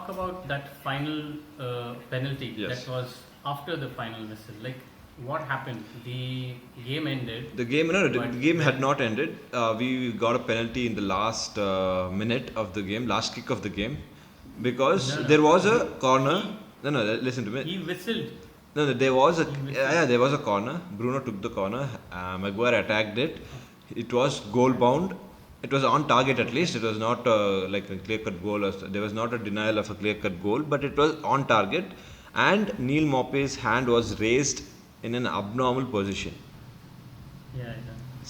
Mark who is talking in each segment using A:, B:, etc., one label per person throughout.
A: talk about that final penalty
B: Yes.
A: that was after the final whistle. Like, what happened? The game ended.
B: The game, no, the
A: But
B: game had
A: then-
B: not ended. We got a penalty in the last minute of the game, last kick of the game, because
A: No, no.
B: there was a corner.
A: He-
B: No, listen to me.
A: He whistled.
B: No, there was a
A: He whistled.
B: there was a corner. Bruno took the corner. Maguire attacked it. It was goal bound. It was on target at least. It was not like a clear cut goal. There was not a denial of a clear cut goal, but it was on target. And Neil Maupay's hand was raised in an abnormal position.
A: Yeah.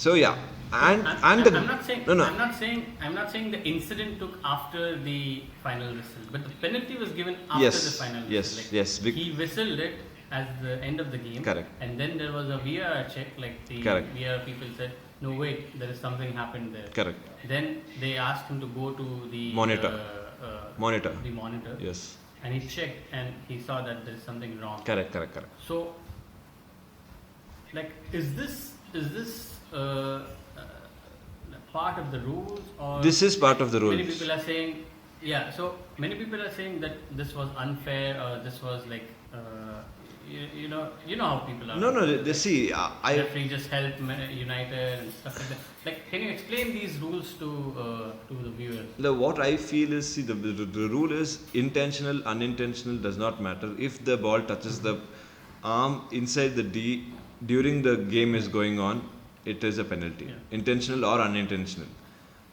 B: So yeah, and
A: I'm
B: the
A: not saying.
B: no.
A: I'm not saying the incident took after the final whistle, but the penalty was given after
B: Yes,
A: the final whistle.
B: yes,
A: Like,
B: yes.
A: He whistled it as the end of the game.
B: Correct.
A: And then there was a VAR check. Like the
B: Correct.
A: VAR people said, no wait, there is something happened there.
B: Correct.
A: Then they asked him to go to the
B: Monitor. Monitor.
A: The monitor.
B: Yes.
A: And he checked and he saw that there is something wrong.
B: Correct.
A: So, like, is this part of the rules, or
B: This is part of the rules.
A: many people are saying, yeah. So many people are saying that this was unfair, or this was like, you know how people are.
B: No. They see. I
A: Referee just helped United and stuff like that. Like, can you explain these rules to the viewers?
B: what I feel is, see, the rule is intentional, unintentional does not matter. If the ball touches the arm inside the D during the game is going on, it is a penalty,
A: Yeah.
B: intentional or unintentional.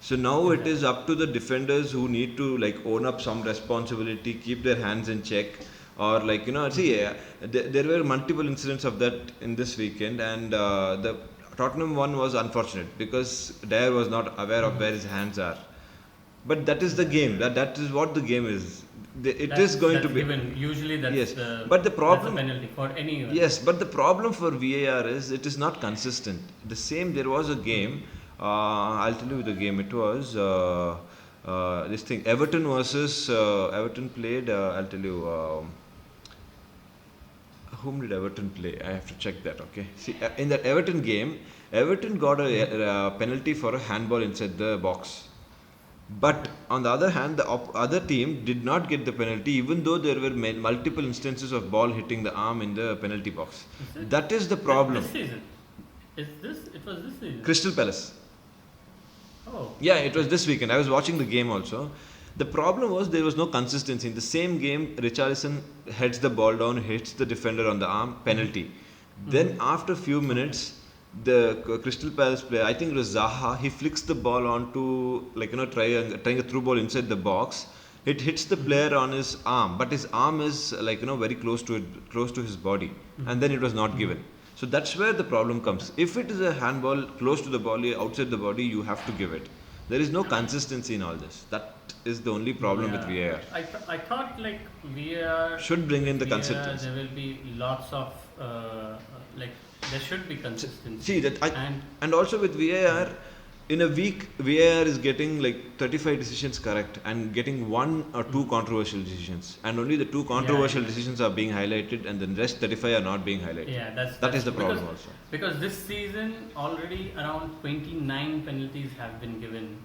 B: So now it is up to the defenders who need to like own up some responsibility, keep their hands in check, or like see, there were multiple incidents of that in this weekend, and the Tottenham one was unfortunate because Dyer was not aware of where his hands are. But that is the game. That is what the game is. It is going to
A: that's
B: be
A: given. Usually that's
B: Yes,
A: the,
B: but the problem-
A: that's a penalty for anyone.
B: Yes, but the problem for VAR is it is not consistent. The same, there was a game. I'll tell you the game. It was this thing. Everton versus Everton played. I'll tell you. Whom did Everton play? I have to check that. Okay. See, in that Everton game, Everton got a penalty for a handball inside the box. But on the other hand, the other team did not get the penalty, even though there were multiple instances of ball hitting the arm in the penalty box.
A: Is it?
B: That is the problem.
A: This season. It was this season.
B: Crystal Palace.
A: Oh.
B: Yeah, it was this weekend. I was watching the game also. The problem was there was no consistency. In the same game, Richarlison heads the ball down, hits the defender on the arm, penalty. Then after a few minutes, the Crystal Palace player, I think it was Zaha, he flicks the ball onto trying a through ball inside the box. It hits the player on his arm, but his arm is very close to his body, and then it was not given. So that's where the problem comes. If it is a handball close to the body, outside the body, you have to give it. There is no consistency in all this. That is the only problem with VAR.
A: I thought like VAR
B: Should bring in the
A: VAR,
B: consistency.
A: there will be lots of there should be consistency.
B: See that,
A: and
B: and also with VAR, in a week VAR is getting like 35 decisions correct and getting 1 or 2 controversial decisions, and only the 2 controversial decisions are being highlighted, and the rest 35 are not being highlighted.
A: yeah,
B: That is the problem
A: because,
B: also.
A: Because this season already around 29 penalties have been given.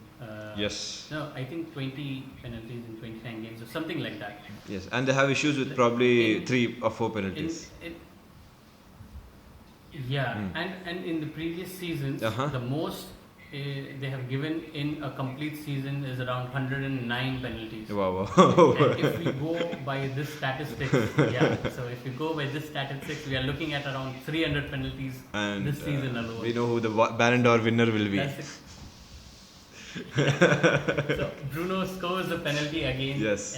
B: Yes.
A: No, I think 20 penalties in 29 games or something like that.
B: Yes, and they have issues with probably
A: In-
B: 3 or 4 penalties.
A: Yeah, and in the previous seasons,
B: Uh-huh.
A: the most they have given in a complete season is around 109 penalties.
B: Wow.
A: And if we go by this statistics, so if we go by this statistics, we are looking at around 300 penalties
B: And
A: this season alone.
B: we know who the Ballon d'Or winner will be.
A: That's it. So Bruno scores a penalty again
B: Yes.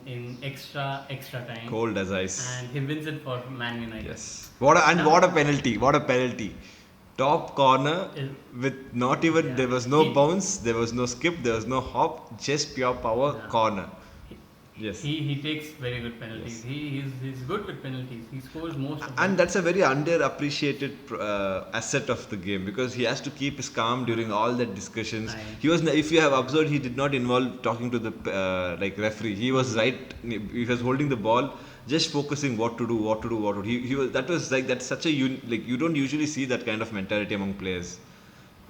A: in extra time,
B: Cold as ice.
A: and he wins it for Man United.
B: Yes. What a penalty. What a penalty. Top corner with not even, there was no bounce, there was no skip, there was no hop, just pure power corner. Yes.
A: He takes very good penalties.
B: Yes.
A: He's good with penalties. He scores most of them.
B: And that's a very underappreciated asset of the game, because he has to keep his calm during all that discussions. He was, if you have observed, he did not involve talking to the referee. He was he was holding the ball, just focusing what to do. He was, that's such a you don't usually see that kind of mentality among players.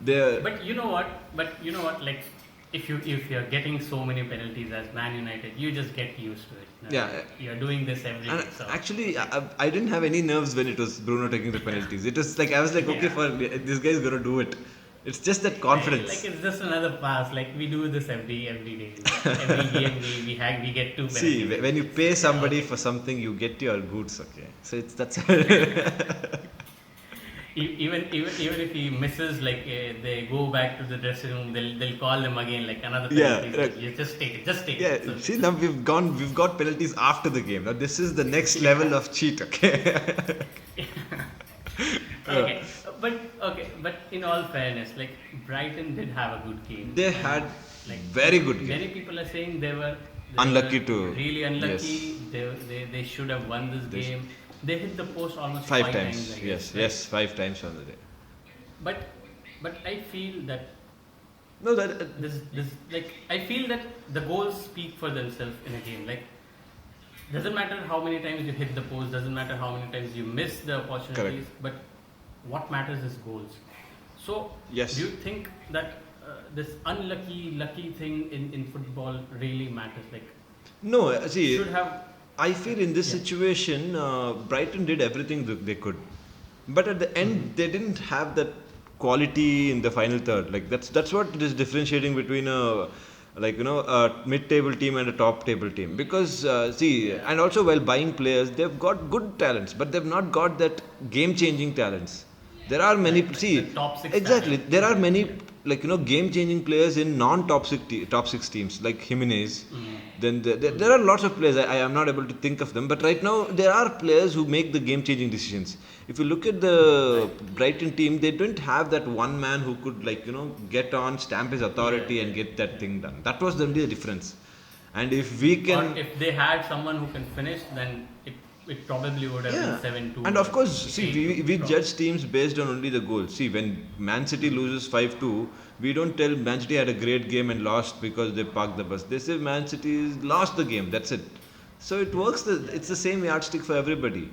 A: But you know what? Like, if you're getting so many penalties as Man United, you just get used to it.
B: Yeah.
A: You're doing this every
B: And
A: day. So
B: actually, I didn't have any nerves when it was Bruno taking the penalties. It was like I was like, okay,
A: Yeah.
B: for this guy's gonna do it. It's just that confidence.
A: Like it's just another pass. Like we do this every day. Like, every game we get 2 penalties.
B: See, when you pay somebody for something, you get your goods. Okay, so it's that's.
A: Even if he misses, like they go back to the dressing room, they'll call them again, like another
B: Yeah,
A: penalty.
B: right.
A: You just take it.
B: Yeah,
A: So,
B: see now we've got penalties after the game. Now this is the next level of cheat. Okay.
A: okay, but in all fairness, like Brighton did have a good game.
B: They had
A: Like
B: very good game.
A: many people are saying they were
B: Unlucky
A: were
B: to-
A: really unlucky.
B: yes.
A: They should have won this
B: They
A: game. They hit the post almost
B: 5
A: 5
B: times.
A: I guess,
B: Yes,
A: right?
B: yes, 5 times on the day.
A: But I feel that
B: No, that
A: this like I feel that the goals speak for themselves in a game. Like doesn't matter how many times you hit the post, doesn't matter how many times you miss the opportunities, but what matters is goals. So
B: Yes.
A: do you think that this lucky thing in football really matters? Like
B: no. See,
A: should have
B: I feel in this
A: Yeah.
B: situation, Brighton did everything that they could, but at the end they didn't have that quality in the final third. Like that's what it is differentiating between a a mid-table team and a top-table team. Because see, and also while buying players, they've got good talents, but they've not got that game-changing talents. There are many. See,
A: the top 6
B: exactly.
A: talent.
B: There are many game-changing players in top six teams like Jimenez. Then there are lots of players. I am not able to think of them, but right now there are players who make the game-changing decisions. If you look at the Brighton team, they don't have that one man who could get on, stamp his authority, and get that thing done. That was the only difference. And if we can,
A: Or if they had someone who can finish, then it probably would have been 7-2.
B: And of course,
A: or
B: see,
A: 8-2
B: we
A: draw.
B: judge teams based on only the goals. See, when Man City loses 5-2, we don't tell Man City had a great game and lost because they parked the bus. They say Man City lost the game. That's it. So it works. It's the same yardstick for everybody.